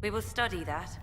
We will study that.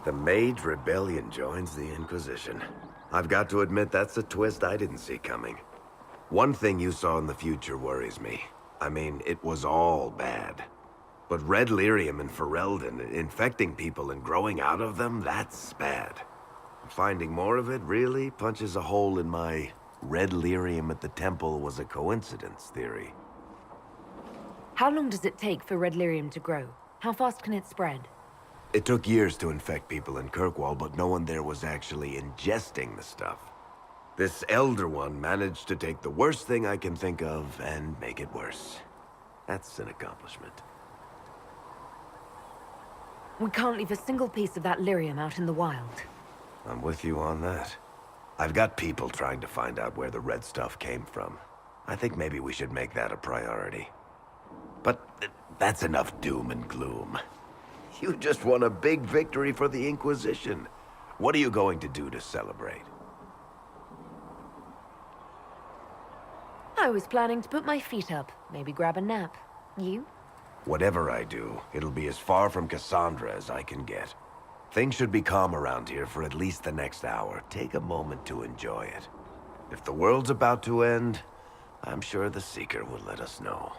The Mage Rebellion joins the Inquisition. I've got to admit that's a twist I didn't see coming. One thing you saw in the future worries me. I mean, it was all bad. But red lyrium and Ferelden, infecting people and growing out of them, that's bad. Finding more of it really punches a hole in my red lyrium at the temple was a coincidence theory. How long does it take for red lyrium to grow? How fast can it spread? It took years to infect people in Kirkwall, but no one there was actually ingesting the stuff. This Elder One managed to take the worst thing I can think of and make it worse. That's an accomplishment. We can't leave a single piece of that lyrium out in the wild. I'm with you on that. I've got people trying to find out where the red stuff came from. I think maybe we should make that a priority. But that's enough doom and gloom. You just won a big victory for the Inquisition. What are you going to do to celebrate? I was planning to put my feet up, maybe grab a nap. You? Whatever I do, it'll be as far from Cassandra as I can get. Things should be calm around here for at least the next hour. Take a moment to enjoy it. If the world's about to end, I'm sure the Seeker will let us know.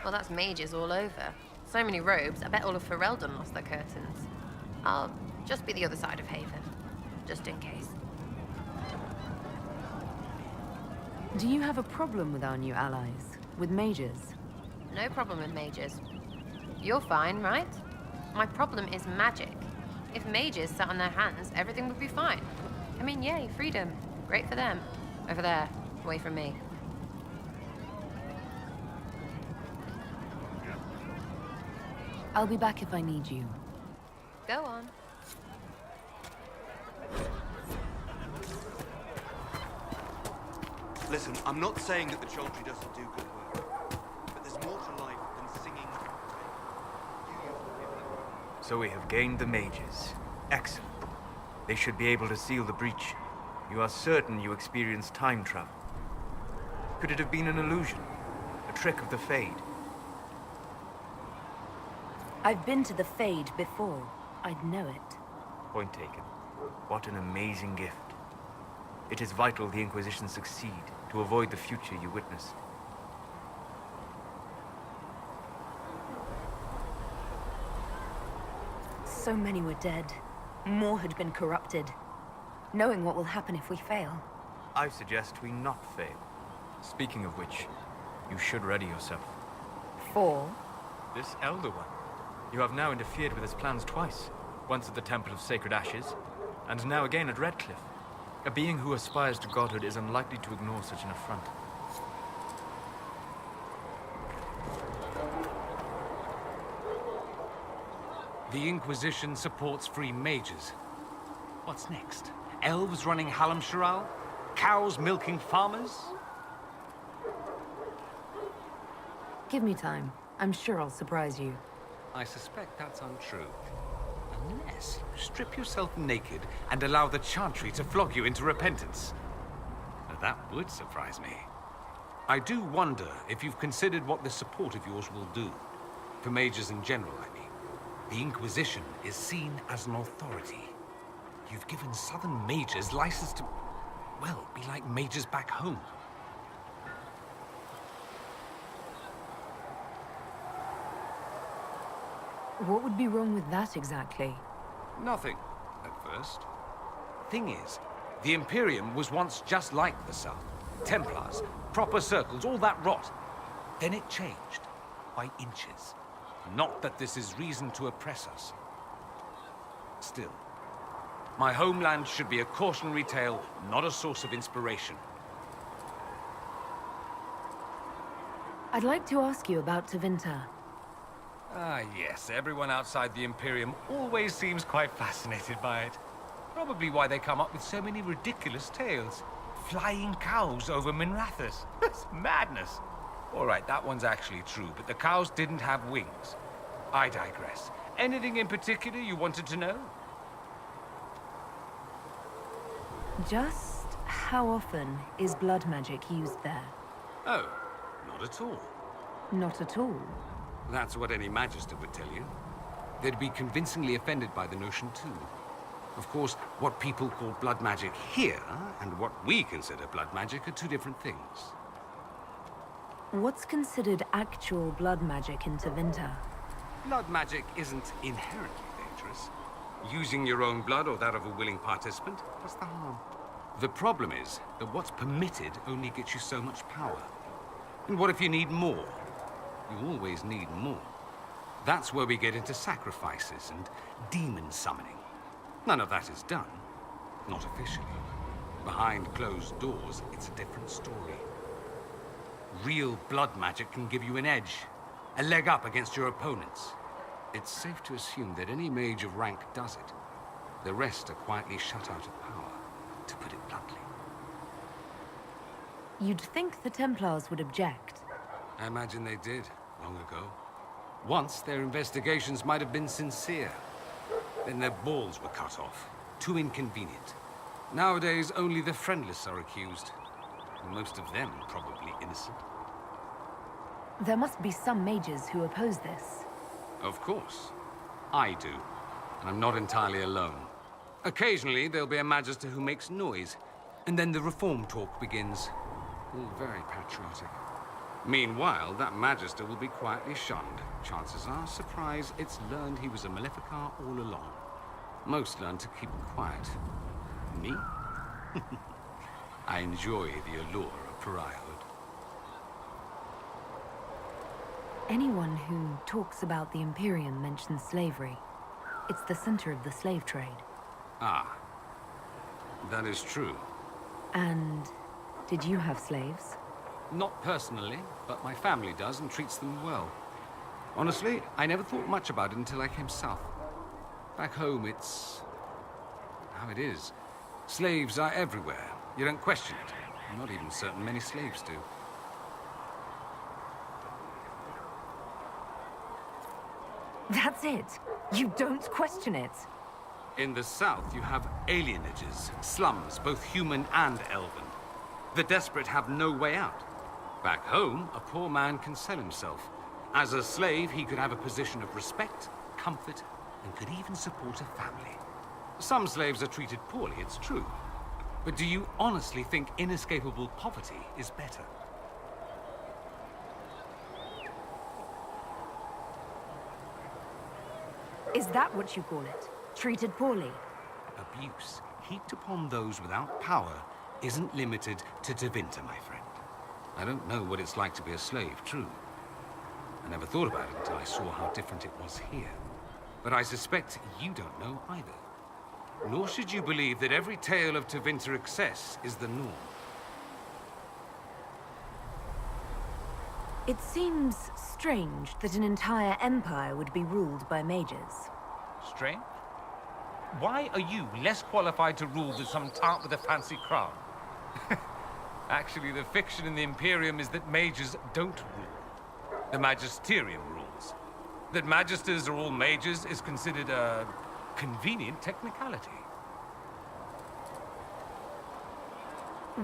Well, that's mages all over. So many robes, I bet all of Ferelden lost their curtains. I'll just be the other side of Haven, just in case. Do you have a problem with our new allies? With mages? No problem with mages. You're fine, right? My problem is magic. If mages sat on their hands, everything would be fine. I mean, yay, freedom. Great for them. Over there, away from me. I'll be back if I need you. Go on. Listen, I'm not saying that the Chantry doesn't do good work, but there's more to life than singing. So we have gained the mages. Excellent. They should be able to seal the breach. You are certain you experienced time travel? Could it have been an illusion? A trick of the Fade? I've been to the Fade before. I'd know it. Point taken. What an amazing gift. It is vital the Inquisition succeed to avoid the future you witnessed. So many were dead. More had been corrupted. Knowing what will happen if we fail. I suggest we not fail. Speaking of which, you should ready yourself. For? This Elder One. You have now interfered with his plans twice. Once at the Temple of Sacred Ashes, and now again at Redcliffe. A being who aspires to godhood is unlikely to ignore such an affront. The Inquisition supports free mages. What's next? Elves running Hallam Sharal? Cows milking farmers? Give me time. I'm sure I'll surprise you. I suspect that's untrue. Unless you strip yourself naked and allow the Chantry to flog you into repentance. Now, that would surprise me. I do wonder if you've considered what this support of yours will do. For mages in general, I mean. The Inquisition is seen as an authority. You've given Southern mages license to, well, be like mages back home. What would be wrong with that exactly? Nothing, at first. Thing is, the Imperium was once just like the South. Templars, proper circles, all that rot. Then it changed, by inches. Not that this is reason to oppress us. Still, my homeland should be a cautionary tale, not a source of inspiration. I'd like to ask you about Tevinter. Ah, yes. Everyone outside the Imperium always seems quite fascinated by it. Probably why they come up with so many ridiculous tales. Flying cows over Minrathous. That's madness. All right, that one's actually true, but the cows didn't have wings. I digress. Anything in particular you wanted to know? Just how often is blood magic used there? Oh, not at all. Not at all. That's what any Magister would tell you. They'd be convincingly offended by the notion, too. Of course, what people call blood magic here, and what we consider blood magic, are two different things. What's considered actual blood magic in Tevinter? Blood magic isn't inherently dangerous. Using your own blood or that of a willing participant, what's the harm? The problem is that what's permitted only gets you so much power. And what if you need more? You always need more. That's where we get into sacrifices and demon summoning. None of that is done. Not officially. Behind closed doors, it's a different story. Real blood magic can give you an edge, a leg up against your opponents. It's safe to assume that any mage of rank does it. The rest are quietly shut out of power, to put it bluntly. You'd think the Templars would object. I imagine they did, long ago. Once, their investigations might have been sincere. Then their balls were cut off. Too inconvenient. Nowadays, only the friendless are accused. And most of them probably innocent. There must be some mages who oppose this. Of course. I do. And I'm not entirely alone. Occasionally, there'll be a Magister who makes noise. And then the reform talk begins. All very patriotic. Meanwhile, that Magister will be quietly shunned. Chances are, surprise, it's learned he was a Maleficar all along. Most learn to keep quiet. Me? I enjoy the allure of pariahhood. Anyone who talks about the Imperium mentions slavery. It's the center of the slave trade. Ah. That is true. And did you have slaves? Not personally, but my family does and treats them well. Honestly, I never thought much about it until I came south. Back home, it's how it is. Slaves are everywhere. You don't question it. I'm not even certain many slaves do. That's it. You don't question it. In the south, you have alienages, slums, both human and elven. The desperate have no way out. Back home, a poor man can sell himself. As a slave, he could have a position of respect, comfort, and could even support a family. Some slaves are treated poorly, it's true. But do you honestly think inescapable poverty is better? Is that what you call it? Treated poorly? Abuse heaped upon those without power isn't limited to Tevinter, my friend. I don't know what it's like to be a slave, true. I never thought about it until I saw how different it was here. But I suspect you don't know either. Nor should you believe that every tale of Tevinter excess is the norm. It seems strange that an entire empire would be ruled by mages. Strange? Why are you less qualified to rule than some tart with a fancy crown? Actually, the fiction in the Imperium is that mages don't rule. The Magisterium rules. That magisters are all mages is considered a convenient technicality.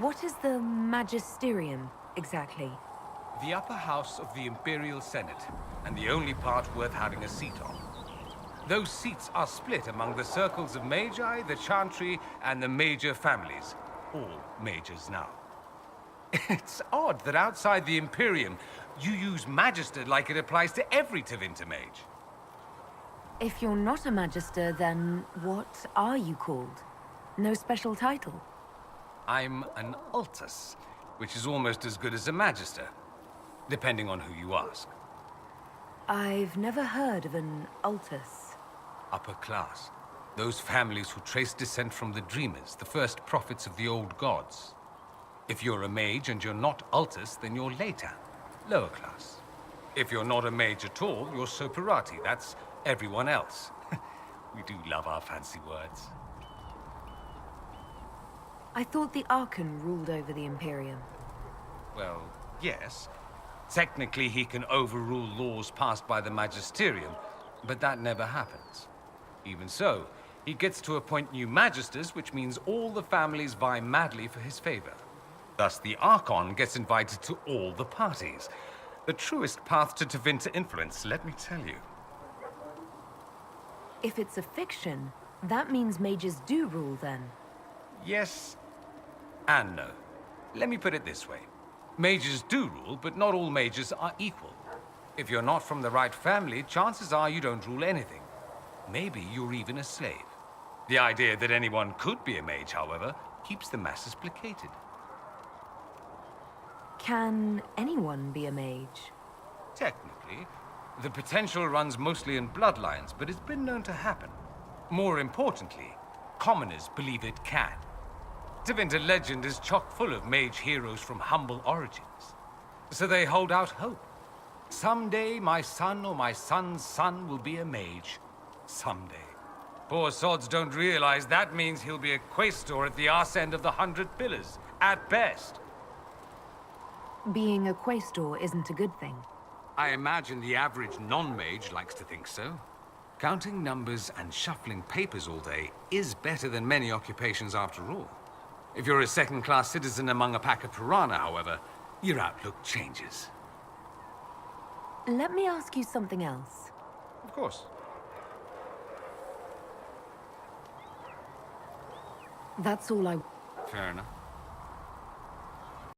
What is the Magisterium, exactly? The upper house of the Imperial Senate, and the only part worth having a seat on. Those seats are split among the circles of Magi, the Chantry, and the major families. All mages now. It's odd that outside the Imperium, you use Magister like it applies to every Tevinter mage. If you're not a Magister, then what are you called? No special title? I'm an Altus, which is almost as good as a Magister, depending on who you ask. I've never heard of an Altus. Upper class. Those families who trace descent from the Dreamers, the first prophets of the old gods. If you're a mage and you're not Altus, then you're later, lower class. If you're not a mage at all, you're Soperati. That's everyone else. We do love our fancy words. I thought the Archon ruled over the Imperium. Well, yes. Technically, he can overrule laws passed by the Magisterium, but that never happens. Even so, he gets to appoint new Magisters, which means all the families vie madly for his favor. Thus, the Archon gets invited to all the parties. The truest path to Tevinter influence, let me tell you. If it's a fiction, that means mages do rule then. Yes and no. Let me put it this way. Mages do rule, but not all mages are equal. If you're not from the right family, chances are you don't rule anything. Maybe you're even a slave. The idea that anyone could be a mage, however, keeps the masses placated. Can anyone be a mage? Technically, the potential runs mostly in bloodlines, but it's been known to happen. More importantly, commoners believe it can. Tevinter legend is chock full of mage heroes from humble origins. So they hold out hope. Someday my son or my son's son will be a mage. Someday. Poor sods don't realize that means he'll be a quaestor at the arse end of the 100 Pillars, at best. Being a quaestor isn't a good thing. I imagine the average non-mage likes to think so. Counting numbers and shuffling papers all day is better than many occupations after all. If you're a second-class citizen among a pack of piranha, however, your outlook changes. Let me ask you something else. Of course. That's all I... Fair enough.